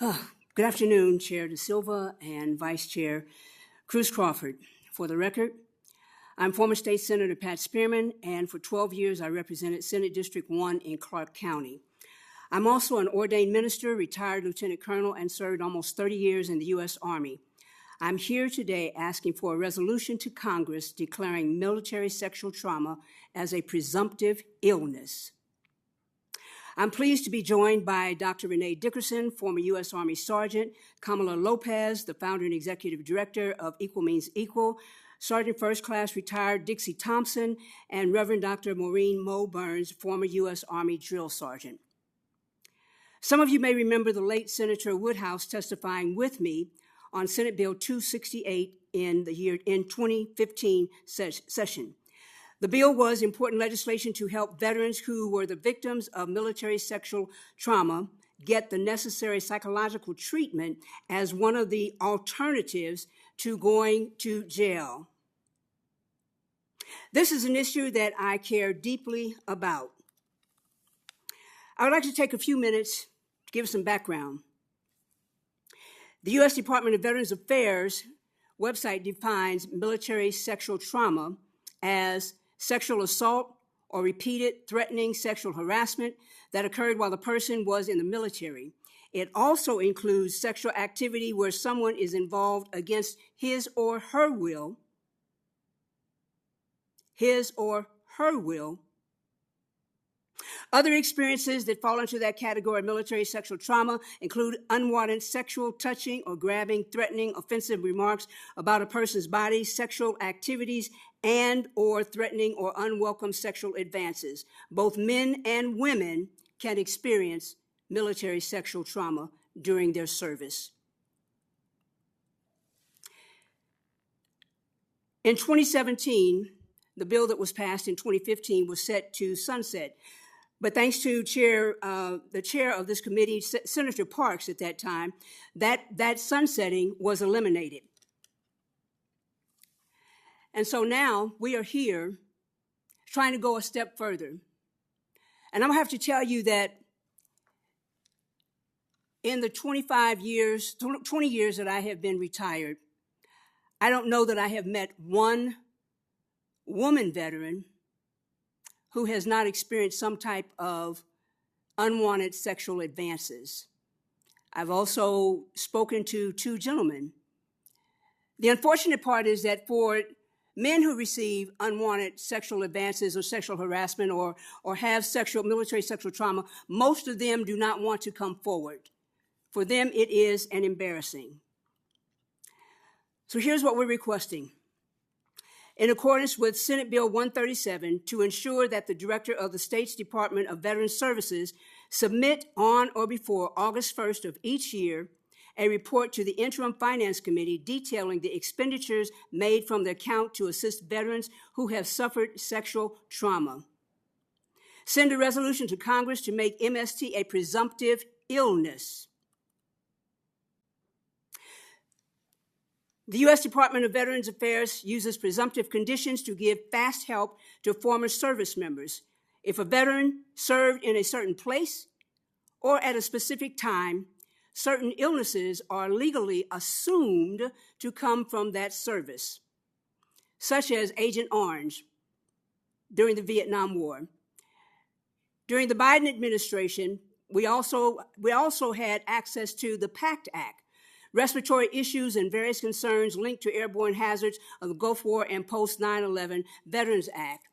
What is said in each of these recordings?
Good afternoon, Chair De Silva and Vice Chair Cruz Crawford. For the record, I'm former State Senator Pat Spearman, and for 12 years I represented Senate District 1 in Clark County. I'm also an ordained minister, retired lieutenant colonel, and served almost 30 years in the U.S. Army. I'm here today asking for a resolution to Congress declaring military sexual trauma as a presumptive illness. I'm pleased to be joined by Dr. Renee Dickerson, former U.S. Army Sergeant, Kamala Lopez, the founder and executive director of Equal Means Equal, Sergeant First Class retired Dixie Thompson, and Reverend Dr. Maureen Mo Burns, former U.S. Army Drill Sergeant. Some of you may remember the late Senator Woodhouse testifying with me on Senate Bill 268 in 2015 session. The bill was important legislation to help veterans who were the victims of military sexual trauma get the necessary psychological treatment as one of the alternatives to going to jail. This is an issue that I care deeply about. I would like to take a few minutes to give some background. The U.S. Department of Veterans Affairs website defines military sexual trauma as sexual assault or repeated threatening sexual harassment that occurred while the person was in the military. It also includes sexual activity where someone is involved against his or her will, Other experiences that fall into that category of military sexual trauma include unwanted sexual touching or grabbing, threatening, offensive remarks about a person's body, sexual activities, and or threatening or unwelcome sexual advances. Both men and women can experience military sexual trauma during their service. In 2017, the bill that was passed in 2015 was set to sunset. But thanks to the chair of this committee, Senator Parks at that time, that sunsetting was eliminated. And so now we are here trying to go a step further. And I'm going to have to tell you that in the 20 years that I have been retired, I don't know that I have met one woman veteran who has not experienced some type of unwanted sexual advances. I've also spoken to 2 gentlemen. The unfortunate part is that for men who receive unwanted sexual advances or sexual harassment or have military sexual trauma, most of them do not want to come forward. For them, it is an embarrassing. So here's what we're requesting. In accordance with Senate Bill 137, to ensure that the Director of the State's Department of Veterans Services submit on or before August 1st of each year a report to the Interim Finance Committee detailing the expenditures made from the account to assist veterans who have suffered sexual trauma. Send a resolution to Congress to make MST a presumptive illness. The U.S. Department of Veterans Affairs uses presumptive conditions to give fast help to former service members. If a veteran served in a certain place or at a specific time, certain illnesses are legally assumed to come from that service, such as Agent Orange during the Vietnam War. During the Biden administration, we also had access to the PACT Act, respiratory issues and various concerns linked to airborne hazards of the Gulf War and post-9/11 Veterans Act.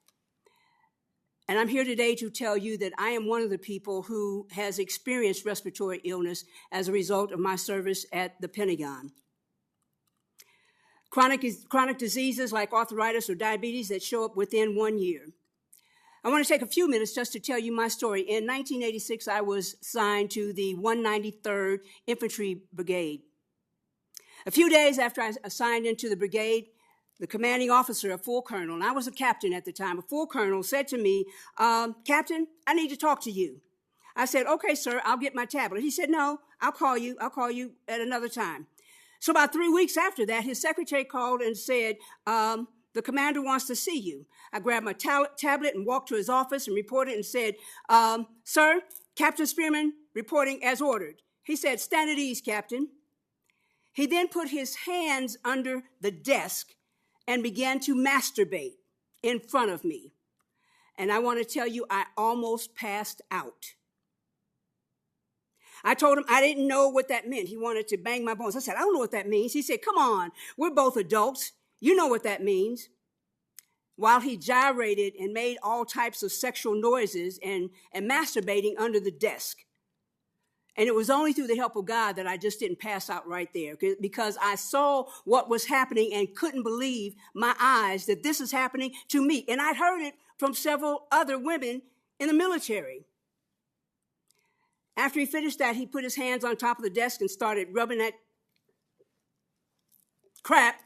And I'm here today to tell you that I am one of the people who has experienced respiratory illness as a result of my service at the Pentagon. Chronic diseases like arthritis or diabetes that show up within 1 year. I want to take a few minutes just to tell you my story. In 1986, I was assigned to the 193rd Infantry Brigade. A few days after I assigned into the brigade, the commanding officer, a full colonel, and I was a captain at the time, a full colonel said to me, Captain, I need to talk to you. I said, okay, sir, I'll get my tablet. He said, no, I'll call you at another time. So about 3 weeks after that, his secretary called and said, the commander wants to see you. I grabbed my tablet and walked to his office and reported and said, sir, Captain Spearman reporting as ordered. He said, "Stand at ease, Captain." He then put his hands under the desk and began to masturbate in front of me. And I want to tell you, I almost passed out. I told him I didn't know what that meant. He wanted to bang my bones. I said, "I don't know what that means." He said, "Come on, we're both adults. You know what that means." While he gyrated and made all types of sexual noises and masturbating under the desk. And it was only through the help of God that I just didn't pass out right there, because I saw what was happening and couldn't believe my eyes that this is happening to me. And I'd heard it from several other women in the military. After he finished that, he put his hands on top of the desk and started rubbing that crap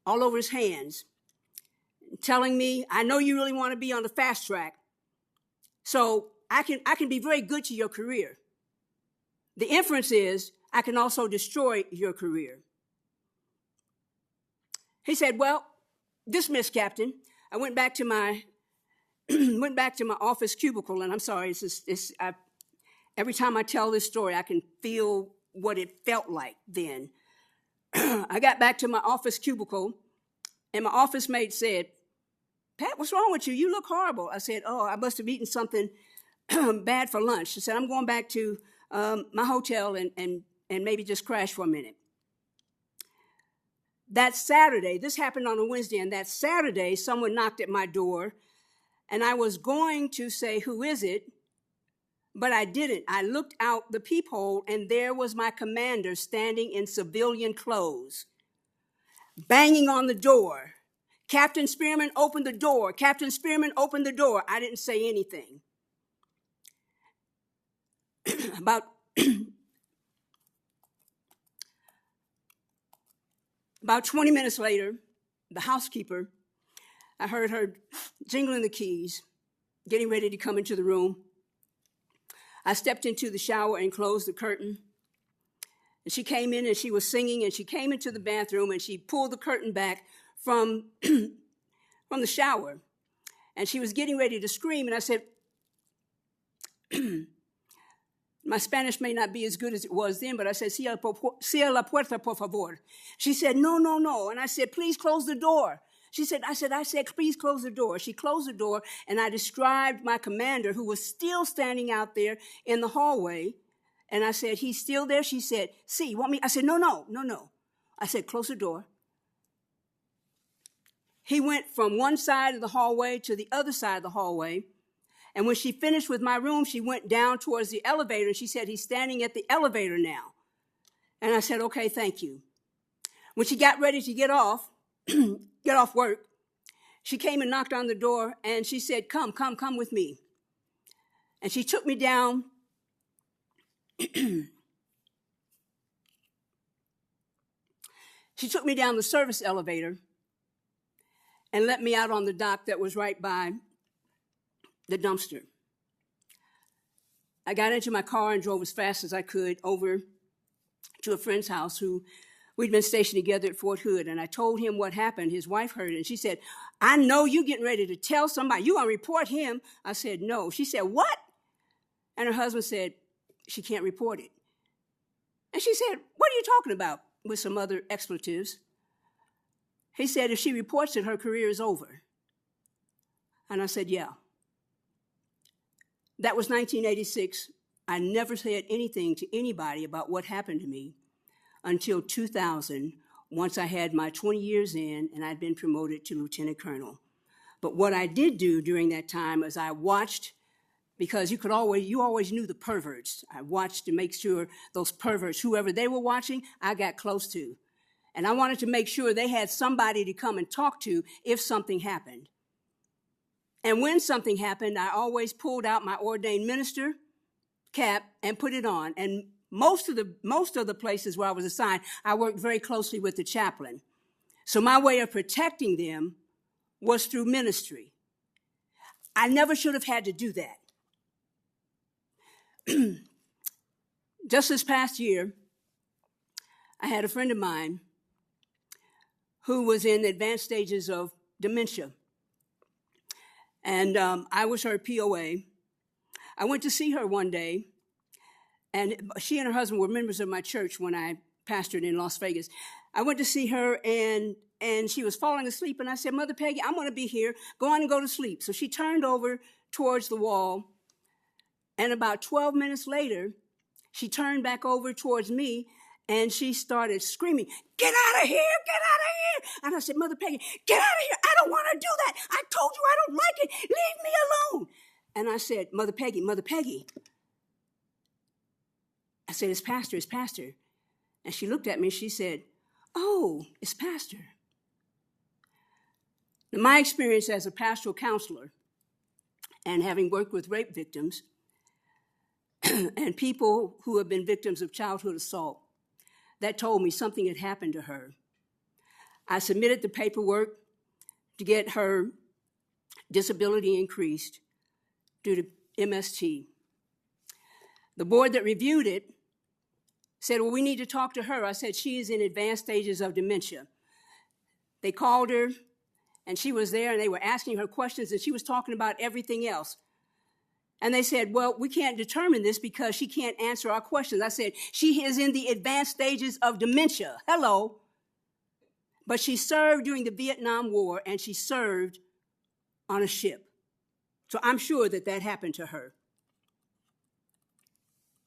all over his hands, telling me, "I know you really want to be on the fast track, so I can be very good to your career. The inference is I can also destroy your career." He said, "Well, dismiss, Captain." I went back to my office cubicle, and I'm sorry, every time I tell this story, I can feel what it felt like then. I got back to my office cubicle, and my office mate said, "Pat, what's wrong with you? You look horrible." I said, "Oh, I must have eaten something bad for lunch." She said, "I'm going back to my hotel and maybe just crash for a minute." That Saturday, this happened on a Wednesday, and that Saturday, someone knocked at my door, and I was going to say, "Who is it?" But I didn't. I looked out the peephole, and there was my commander standing in civilian clothes, banging on the door. "Captain Spearman, open the door. Captain Spearman, open the door." I didn't say anything. About 20 minutes later, the housekeeper, I heard her jingling the keys, getting ready to come into the room. I stepped into the shower and closed the curtain. And she came in and she was singing, and she came into the bathroom and she pulled the curtain back from the shower. And she was getting ready to scream, and I said, my Spanish may not be as good as it was then, but I said, "Cierra la puerta, por favor." She said, "No, no, no." And I said, "Please close the door." I said, "Please close the door." She closed the door, and I described my commander, who was still standing out there in the hallway. And I said, "He's still there?" She said, "See, you want me?" I said, No, no, no, no. I said, "Close the door." He went from one side of the hallway to the other side of the hallway. And when she finished with my room, she went down towards the elevator, and she said, "He's standing at the elevator now." And I said, "Okay, thank you." When she got ready to get off work, she came and knocked on the door, and she said, come with me." And she took me down the service elevator and let me out on the dock that was right by the dumpster. I got into my car and drove as fast as I could over to a friend's house who we'd been stationed together at Fort Hood, and I told him what happened. His wife heard it, and she said, "I know you getting ready to tell somebody. You going to report him?" I said, "No." She said, "What?" And her husband said, "She can't report it." And she said, "What are you talking about?" with some other expletives. He said, "If she reports it, her career is over." And I said, "Yeah." That was 1986. I never said anything to anybody about what happened to me until 2000, once I had my 20 years in and I'd been promoted to lieutenant colonel. But what I did do during that time is I watched, because you always knew the perverts. I watched to make sure those perverts, whoever they were watching, I got close to. And I wanted to make sure they had somebody to come and talk to if something happened. And when something happened, I always pulled out my ordained minister cap and put it on. And most of the places where I was assigned, I worked very closely with the chaplain. So my way of protecting them was through ministry. I never should have had to do that. Just this past year, I had a friend of mine who was in advanced stages of dementia. And I was her POA. I went to see her one day, And she and her husband were members of my church when I pastored in Las Vegas. I went to see her, and she was falling asleep, and I said, Mother Peggy, I'm going to be here. Go on and go to sleep. So she turned over towards the wall, and about 12 minutes later, she turned back over towards me, and she started screaming, get out of here, get out of here. And I said, Mother Peggy, get out of here. I don't want to do that. I told you I don't like it. Leave me alone. And I said, Mother Peggy, Mother Peggy. I said, it's Pastor, it's Pastor. And she looked at me and she said, oh, it's Pastor. Now, my experience as a pastoral counselor and having worked with rape victims and people who have been victims of childhood assault, that told me something had happened to her. I submitted the paperwork to get her disability increased due to MST. The board that reviewed it said, well, we need to talk to her. I said, she is in advanced stages of dementia. They called her, and she was there, and they were asking her questions, and she was talking about everything else. And they said, well, we can't determine this because she can't answer our questions. I said, she is in the advanced stages of dementia. Hello. But she served during the Vietnam War, and she served on a ship. So I'm sure that happened to her.